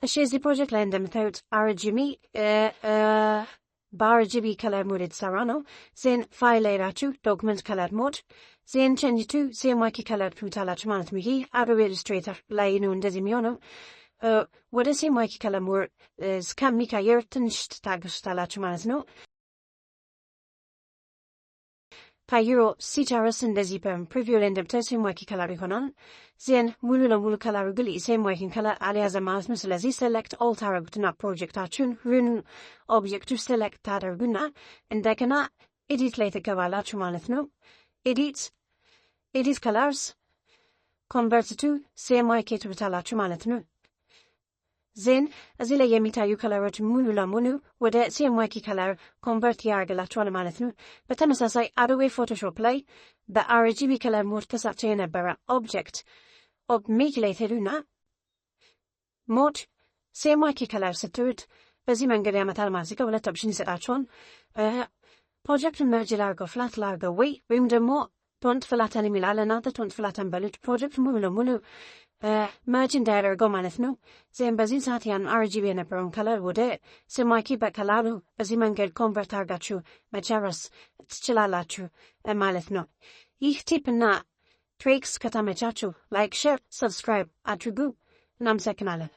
እሺ እዚህ ፕሮጀክት ላይ እንደምታዩት RGB በRGB ከለር ሞድ የተሰራ ነው። ዜን ፋይል ላይ ሄዳችሁ ዶክመንት ከለር ሞድ ዜን ቼንጅ ቱ CMYK ከለር ትሉታላችሁ ማለት ነው። ይሄ Adobe Illustrator ላይ ነው እንደዚህ የሚሆነው። ወደ CMYK ከለር ሞድ እስከሚቀየር ትንሽ ትታገሱታላችሁ ማለት ነው። ቀይሮ ሲጨርስ እንደዚህ በፕሪቪው ላይ እንደምታዩት CMYK ከለር ይሆናል። ዜን ሙሉ ለሙሉ ከለሩ ግን CMYK ከለር አልያዘም ማለት ነው። ስለዚህ ሴሌክት ኦል ታደርጉትና ፕሮጀክታችሁን ሩን ኦብጀክቱ ሴሌክት ታደርጉና እንደገና ኤዲት ላይ ትገባላችሁ ማለት ነው። ኤዲት ከለርስ ኮንቨርት ቱ CMYK ትሉታላችሁ ማለት ነው። ዜን እዚህ ላይ የሚታዩ ከለሮች ሙሉ ለሙሉ ወደ CMYK ከለር ኮንቨርት ያደርግላችኋል ማለት ነው። በተመሳሳይ አዶቤ ፎቶሾፕ ላይ በRGB ከለር ሞድ ተሰርቶ የነበረ ኦብጀክት ሜጅ ላይ ትሄዱና ሞድ CMYK ከለር ስትሉት በዚህ መንገድ ያመጣል ማለት ነው። ሁለት ኦፕሽን ይሰጣችኋል። ፕሮጀክቱን መርጅ ላድርገው ፍላት ላድርገው ወይም ደግሞ ቶንት ፍላተን የሚላል እናንተ ቶንት ፍላተን በሉት። ፕሮጀክት ሙሉ ለሙሉ መርጅ እንዳያደርገው ማለት ነው። ዜን በዚህ ሰዓት ያን RGB የነበረውን ከለር ወደ CMYK በቀላሉ በዚህ መንገድ ኮንቨርት አድርጋችሁ መጨረስ ትችላላችሁ ማለት ነው። ይህ ቲፕ እና ትሪክስ ከተመቻችሁ ላይክ፣ ሼር፣ ሰብስክራይብ አድርጉ። እናመሰግናለን።